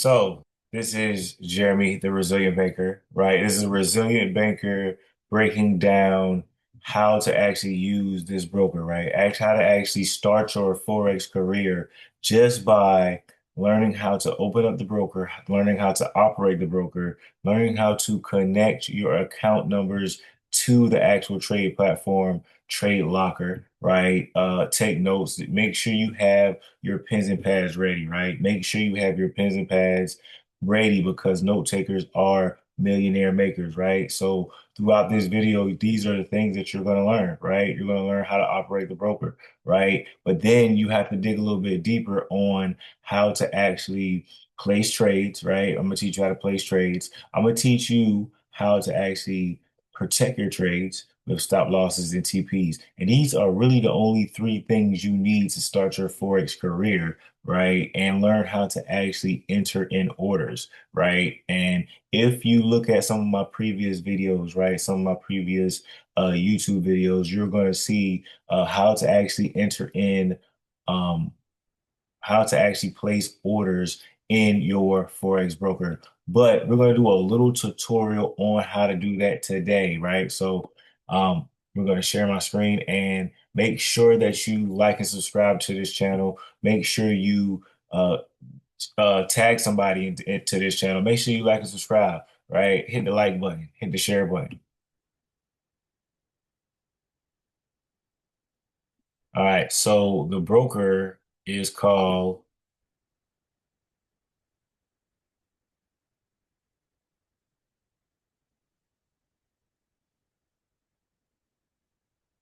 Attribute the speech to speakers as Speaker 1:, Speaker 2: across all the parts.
Speaker 1: So this is Jeremy, the resilient banker, right? This is a resilient banker breaking down how to actually use this broker, right? How to actually start your Forex career just by learning how to open up the broker, learning how to operate the broker, learning how to connect your account numbers to the actual trade platform, Tradelocker, right? Take notes. Make sure you have your pens and pads ready, right? Make sure you have your pens and pads ready because note takers are millionaire makers, right? So throughout this video, these are the things that you're going to learn, right? You're going to learn how to operate the broker, right? But then you have to dig a little bit deeper on how to actually place trades, right? I'm going to teach you how to place trades. I'm going to teach you how to actually protect your trades with stop losses and TPs. And these are really the only three things you need to start your Forex career, right? And learn how to actually enter in orders, right? And if you look at some of my previous videos, right, some of my previous YouTube videos, you're going to see how to actually enter in, um, how to actually place orders in your Forex broker. But we're going to do a little tutorial on how to do that today, right? So we're going to share my screen and make sure that you like and subscribe to this channel. Make sure you tag somebody into this channel. Make sure you like and subscribe, right? Hit the like button, hit the share button. All right, so the broker is called.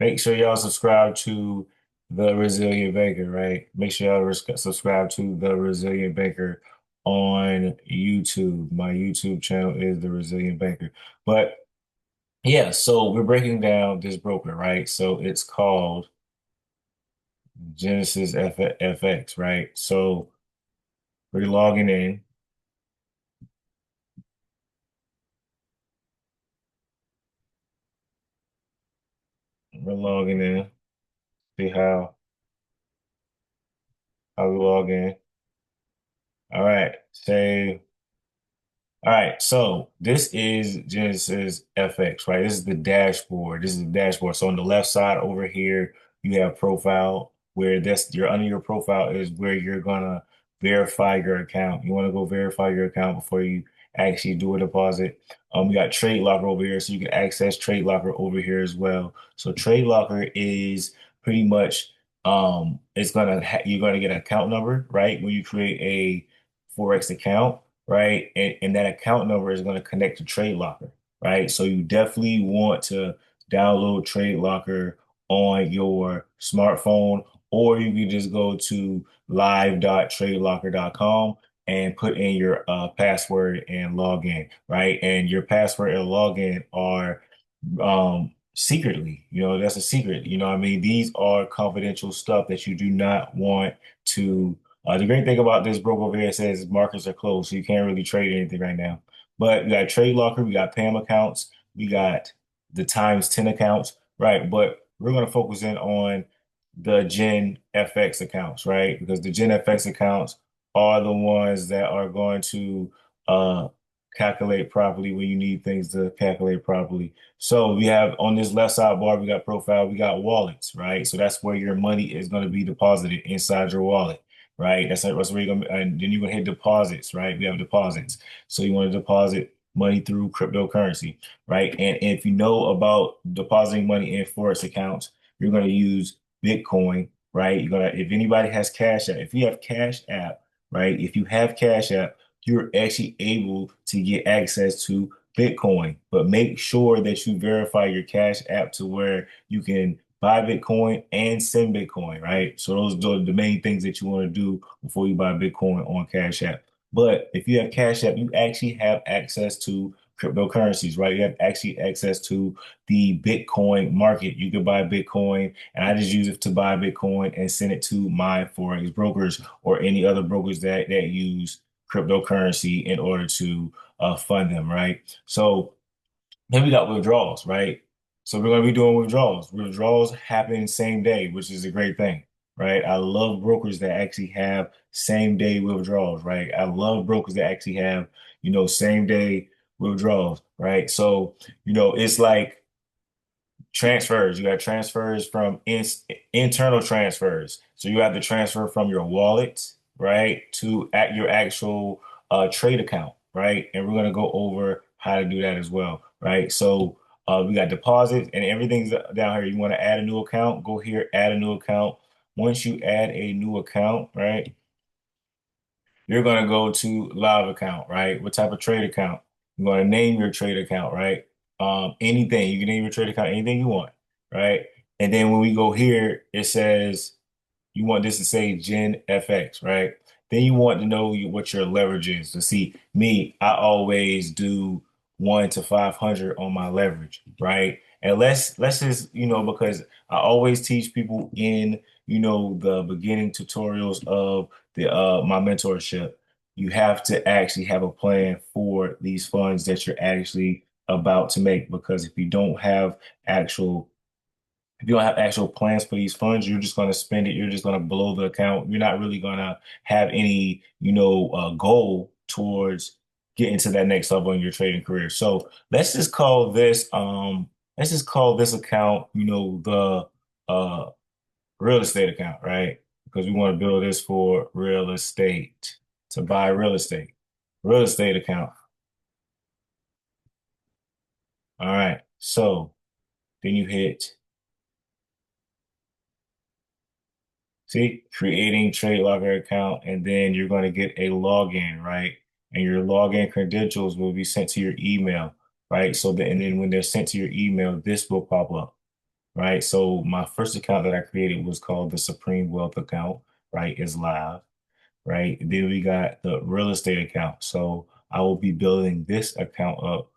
Speaker 1: Make sure y'all subscribe to the Resilient Banker, right? Make sure y'all subscribe to the Resilient Banker on YouTube. My YouTube channel is the Resilient Banker. But yeah, so we're breaking down this broker, right? So it's called GenesisFx, right? So we're logging in. We're logging in. See how we log in. All right, save. All right, so this is Genesis FX, right? This is the dashboard. This is the dashboard. So on the left side over here, you have profile where that's your under your profile is where you're gonna verify your account. You want to go verify your account before you actually do a deposit. We got Trade Locker over here, so you can access Trade Locker over here as well. So Trade Locker is pretty much it's gonna you're gonna get an account number, right? When you create a Forex account, right? And that account number is going to connect to Tradelocker, right? So you definitely want to download Tradelocker on your smartphone, or you can just go to live.tradelocker.com and put in your password and log in, right? And your password and login are secretly, that's a secret. I mean, these are confidential stuff that you do not want to the great thing about this broker over here says markets are closed, so you can't really trade anything right now. But we got Trade Locker, we got PAM accounts, we got the times 10 accounts, right? But we're going to focus in on the Gen FX accounts, right? Because the Gen FX accounts are the ones that are going to uh, calculate properly when you need things to calculate properly. So we have on this left side bar, we got profile, we got wallets, right? So that's where your money is going to be deposited inside your wallet, right? That's where you're gonna, and then you're gonna hit deposits, right? We have deposits. So you want to deposit money through cryptocurrency, right? And if you know about depositing money in Forex accounts, you're gonna use Bitcoin, right? If anybody has Cash App, if you have Cash App, right? If you have Cash App, you're actually able to get access to Bitcoin, but make sure that you verify your Cash App to where you can buy Bitcoin and send Bitcoin, right? So those are the main things that you want to do before you buy Bitcoin on Cash App. But if you have Cash App, you actually have access to cryptocurrencies, right? You have actually access to the Bitcoin market. You can buy Bitcoin, and I just use it to buy Bitcoin and send it to my Forex brokers or any other brokers that use cryptocurrency in order to fund them, right? So then we got withdrawals, right? So we're going to be doing withdrawals. Withdrawals happen same day, which is a great thing. right? I love brokers that actually have same day withdrawals, right? I love brokers that actually have, same day withdrawals, right? So, it's like transfers. You got transfers from internal transfers. So you have to transfer from your wallet, right, to at your actual trade account, right? And we're gonna go over how to do that as well, right? So we got deposits and everything's down here. You want to add a new account? Go here, add a new account. Once you add a new account, right? You're going to go to live account, right? What type of trade account? You're going to name your trade account, right? Anything. You can name your trade account anything you want, right? And then when we go here, it says you want this to say GenFx, right? Then you want to know what your leverage is. So see, me, I always do 1 to 500 on my leverage, right? And let's just, because I always teach people in, the beginning tutorials of the my mentorship, you have to actually have a plan for these funds that you're actually about to make. Because actual if you don't have actual plans for these funds, you're just going to spend it. You're just going to blow the account. You're not really going to have any, goal towards getting to that next level in your trading career. So let's just call this account, the real estate account, right? Because we want to build this for real estate, to buy real estate account. All right. So then you hit See, creating Tradelocker account, and then you're going to get a login, right? And your login credentials will be sent to your email, right? And then when they're sent to your email, this will pop up, right? So my first account that I created was called the Supreme Wealth account, right? Is live, right? Then we got the real estate account. So I will be building this account up,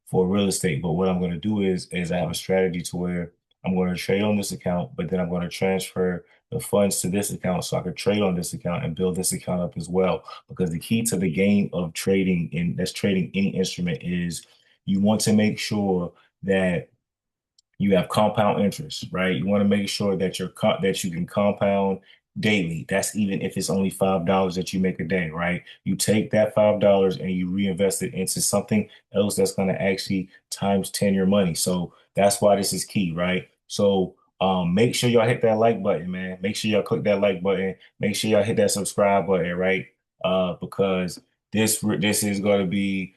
Speaker 1: for real estate. But what I'm going to do is I have a strategy to where I'm going to trade on this account, but then I'm going to transfer the funds to this account so I can trade on this account and build this account up as well. Because the key to the game of trading in that's trading any instrument is you want to make sure that you have compound interest, right? You want to make sure that that you can compound daily. That's even if it's only $5 that you make a day, right? You take that $5 and you reinvest it into something else that's going to actually times 10 your money. So that's why this is key, right? So make sure y'all hit that like button, man. Make sure y'all click that like button. Make sure y'all hit that subscribe button, right? Because this is going to be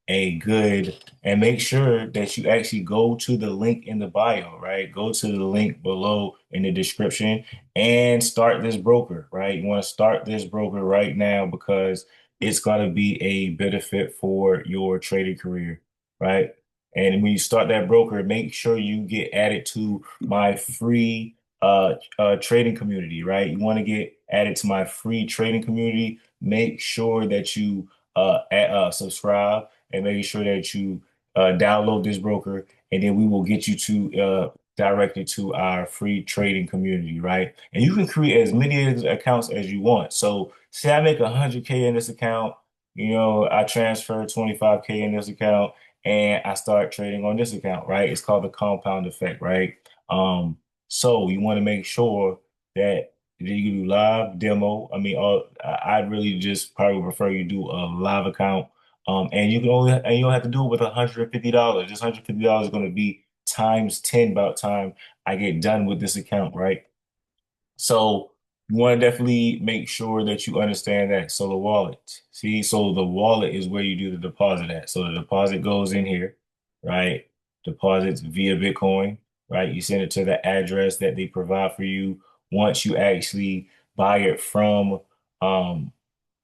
Speaker 1: a good and make sure that you actually go to the link in the bio, right? Go to the link below in the description and start this broker, right? You want to start this broker right now because it's going to be a benefit for your trading career, right? And when you start that broker, make sure you get added to my free trading community, right? You want to get added to my free trading community. Make sure that you subscribe and making sure that you download this broker, and then we will get you to directly to our free trading community, right? And you can create as many accounts as you want. So say I make 100K in this account, I transfer 25K in this account, and I start trading on this account, right? It's called the compound effect, right? So you want to make sure that you do live demo. I mean, I'd really just probably prefer you do a live account and you don't have to do it with $150. This $150 is going to be times 10 about time I get done with this account, right? So you want to definitely make sure that you understand that. So the wallet, see, so the wallet is where you do the deposit at. So the deposit goes in here, right? Deposits via Bitcoin, right? You send it to the address that they provide for you. Once you actually buy it from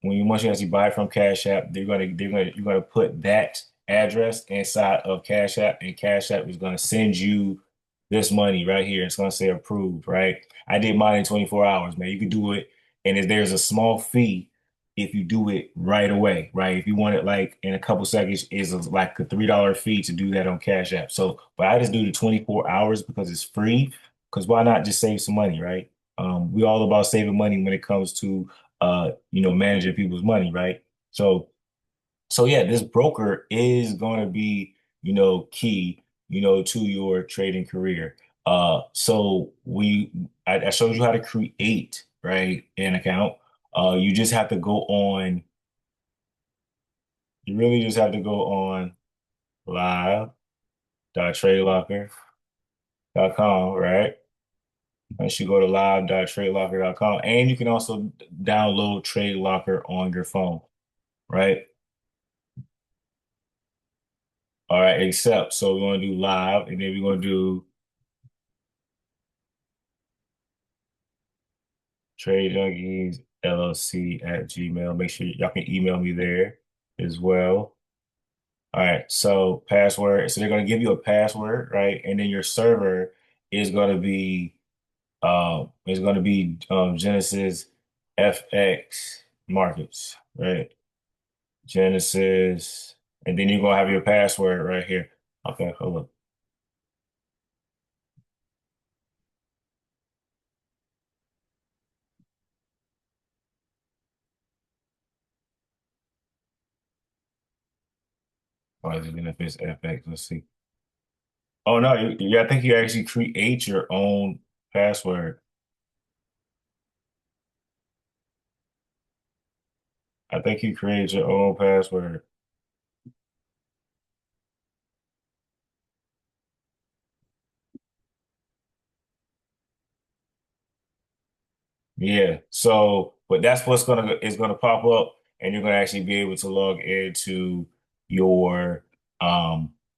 Speaker 1: once you actually buy it from Cash App, you're gonna put that address inside of Cash App, and Cash App is gonna send you this money right here. It's gonna say approved, right? I did mine in 24 hours, man. You can do it, and if there's a small fee if you do it right away, right? If you want it like in a couple seconds, is like a $3 fee to do that on Cash App. So, but I just do the 24 hours because it's free. Because why not just save some money, right? We all about saving money when it comes to managing people's money, right? So yeah, this broker is going to be, key, to your trading career. I showed you how to create, right, an account. You just have to go on, you really just have to go on live.tradelocker.com, right? Once you go to live.tradelocker.com, and you can also download TradeLocker on your phone, right? All right, accept. So we're going to do live, and then we're going to do Trade Junkies LLC at Gmail. Make sure y'all can email me there as well. All right, so password. So they're going to give you a password, right? And then your server is going to be Genesis FX markets, right? Genesis, and then you're gonna have your password right here. Okay, hold up. Oh, is it if it's FX? Let's see. Oh no, I think you actually create your own password. I think you create your own password. Yeah. So, but that's what's gonna is gonna pop up, and you're gonna actually be able to log into your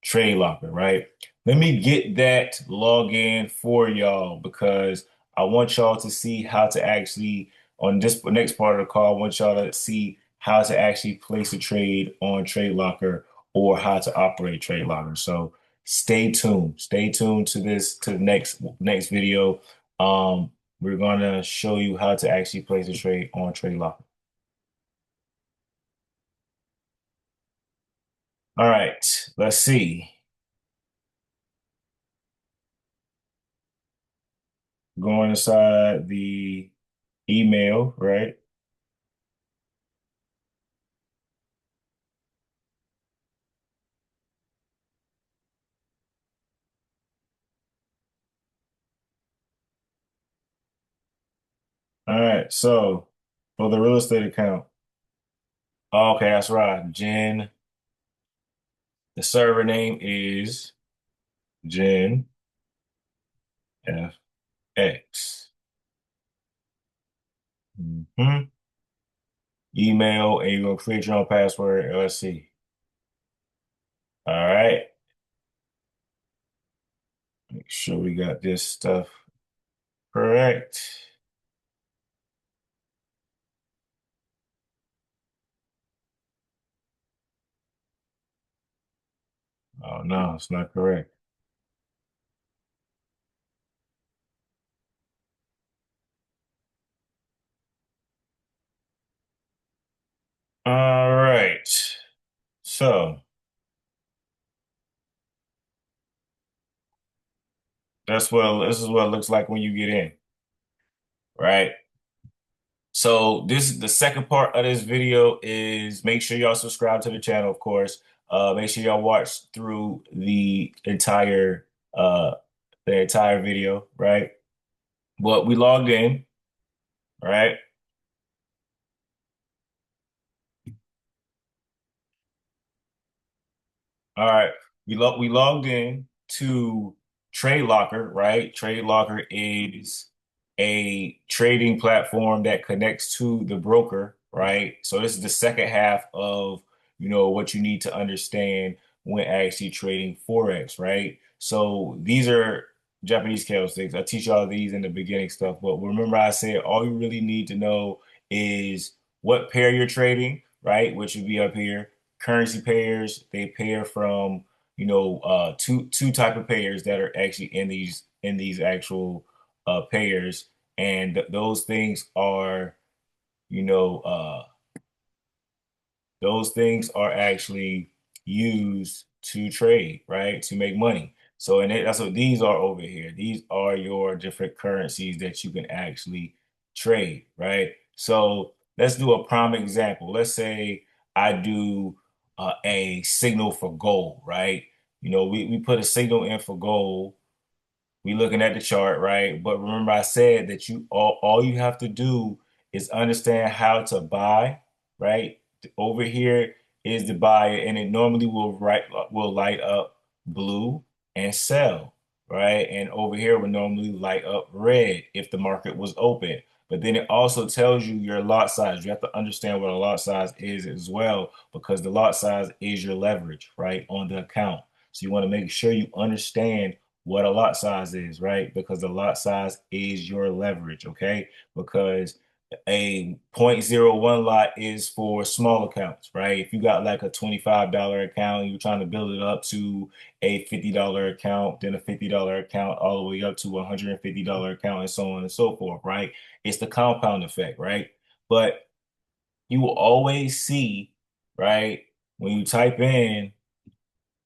Speaker 1: trade locker, right? Let me get that login for y'all because I want y'all to see how to actually on this next part of the call. I want y'all to see how to actually place a trade on Trade Locker or how to operate Trade Locker. So stay tuned. Stay tuned to this to the next video. We're gonna show you how to actually place a trade on Tradelocker. All right, let's see. Going inside the email, right? All right, so for the real estate account, oh, okay, that's right. The server name is GenFx. Mhm. Email, and you're gonna create your own password. Let's see. All right, make sure we got this stuff correct. Oh no, it's not correct. All right. So this is what it looks like when you get in, right? So this is the second part of this video is make sure y'all subscribe to the channel, of course. Make sure y'all watch through the entire video, right? But we logged in, right? All right. We logged in to Tradelocker, right? Tradelocker is a trading platform that connects to the broker, right? So this is the second half of, what you need to understand when actually trading Forex, right? So these are Japanese candlesticks. I teach all of these in the beginning stuff, but remember I said all you really need to know is what pair you're trading, right? Which would be up here currency pairs. They pair from two type of pairs that are actually in these actual pairs, and those things are you know those things are actually used to trade, right? To make money. So, and that's what these are over here. These are your different currencies that you can actually trade, right? So let's do a prime example. Let's say I do a signal for gold, right? We put a signal in for gold, We looking at the chart, right? But remember, I said that all you have to do is understand how to buy, right? Over here is the buyer, and it normally will light up blue and sell, right? And over here will normally light up red if the market was open. But then it also tells you your lot size. You have to understand what a lot size is as well, because the lot size is your leverage, right, on the account. So you want to make sure you understand what a lot size is, right? Because the lot size is your leverage, okay? Because a zero point zero 0.01 lot is for small accounts, right? If you got like a $25 account, you're trying to build it up to a $50 account, then a $50 account, all the way up to a $150 account, and so on and so forth, right? It's the compound effect, right? But you will always see, right, when you type in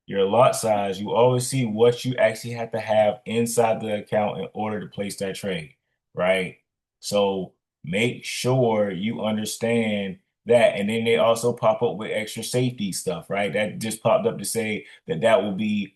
Speaker 1: your lot size, you always see what you actually have to have inside the account in order to place that trade, right? So make sure you understand that. And then they also pop up with extra safety stuff, right? That just popped up to say that that will be,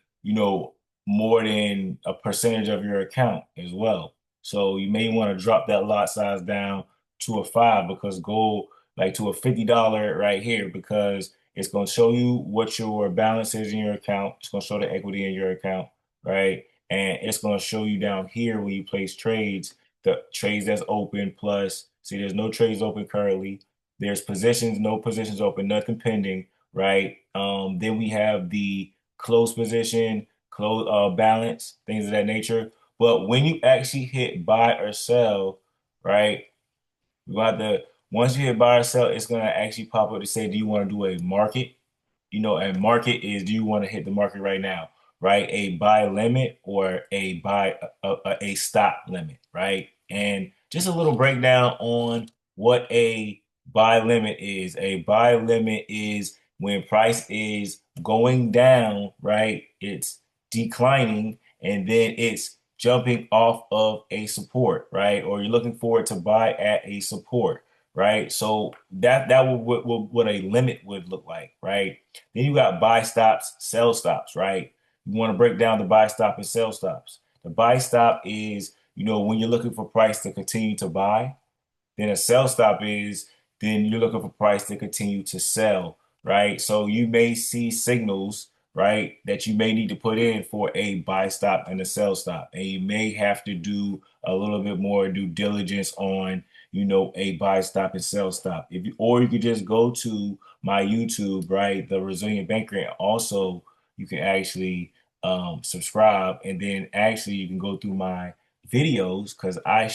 Speaker 1: more than a percentage of your account as well. So you may want to drop that lot size down to a 5, because go like to a $50 right here, because it's going to show you what your balance is in your account. It's going to show the equity in your account, right? And it's going to show you down here when you place trades, the trades that's open plus, see, there's no trades open currently. There's positions, no positions open, nothing pending, right? Then we have the close position, close balance, things of that nature. But when you actually hit buy or sell, right? You got the Once you hit buy or sell, it's gonna actually pop up to say, do you want to do a market? And market is, do you want to hit the market right now, right? A buy limit or a buy a stop limit, right? And just a little breakdown on what a buy limit is. A buy limit is when price is going down, right? It's declining, and then it's jumping off of a support, right? Or you're looking for it to buy at a support, right? So that what a limit would look like, right? Then you got buy stops, sell stops, right? You want to break down the buy stop and sell stops. The buy stop is, when you're looking for price to continue to buy. Then a sell stop is, then you're looking for price to continue to sell, right? So you may see signals, right, that you may need to put in for a buy stop and a sell stop. And you may have to do a little bit more due diligence on, a buy stop and sell stop. Or you could just go to my YouTube, right, the Resilient Banker, and also you can actually subscribe, and then actually you can go through my videos, because I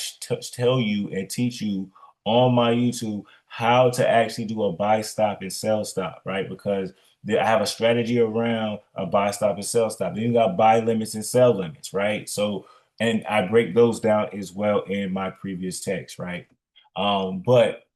Speaker 1: tell you and teach you on my YouTube how to actually do a buy stop and sell stop, right? Because I have a strategy around a buy stop and sell stop. Then you got buy limits and sell limits, right? So, and I break those down as well in my previous text, right? But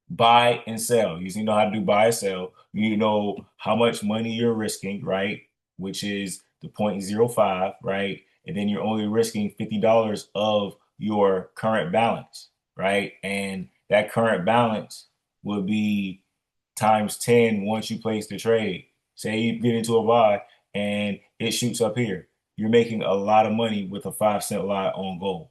Speaker 1: buy and sell. You know how to do buy and sell. You know how much money you're risking, right? Which is the 0.05, right? And then you're only risking $50 of your current balance, right? And that current balance would be times 10 once you place the trade. Say you get into a buy and it shoots up here. You're making a lot of money with a 5 cent lot on gold,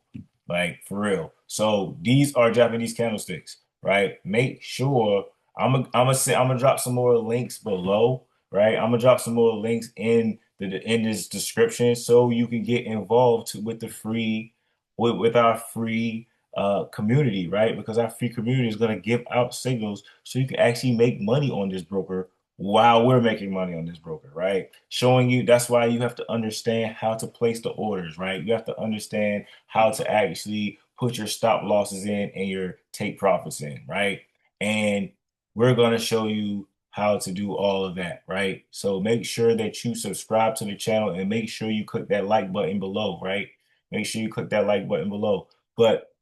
Speaker 1: like for real. So these are Japanese candlesticks, right? Make sure I'm gonna drop some more links below, right? I'm gonna drop some more links in this description so you can get involved with the free with our free community, right? Because our free community is going to give out signals so you can actually make money on this broker while we're making money on this broker, right? Showing you, that's why you have to understand how to place the orders, right? You have to understand how to actually put your stop losses in and your take profits in, right? And we're going to show you how to do all of that, right? So make sure that you subscribe to the channel, and make sure you click that like button below, right? Make sure you click that like button below. But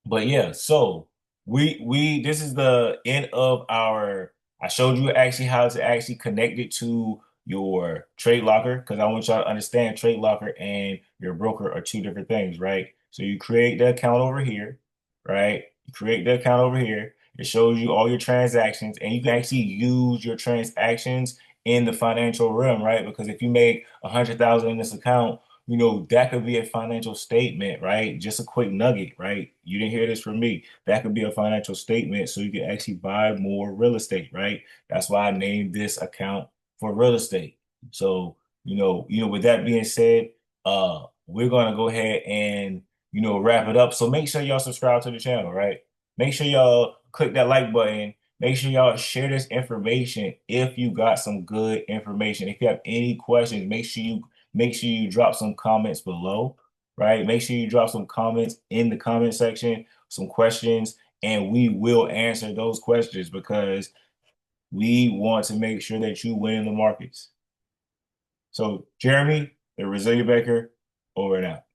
Speaker 1: yeah, so we this is the end of our. I showed you actually how to actually connect it to your trade locker, because I want y'all to understand trade locker and your broker are two different things, right? So you create the account over here, right? You create the account over here. It shows you all your transactions, and you can actually use your transactions in the financial realm, right? Because if you make 100,000 in this account, that could be a financial statement, right? Just a quick nugget, right? You didn't hear this from me. That could be a financial statement so you can actually buy more real estate, right? That's why I named this account for real estate. So, with that being said, we're gonna go ahead and, wrap it up. So make sure y'all subscribe to the channel, right? Make sure y'all click that like button. Make sure y'all share this information if you got some good information. If you have any questions, make sure you drop some comments below, right? Make sure you drop some comments in the comment section, some questions, and we will answer those questions because we want to make sure that you win in the markets. So, Jeremy, the Resilient Baker, over and out.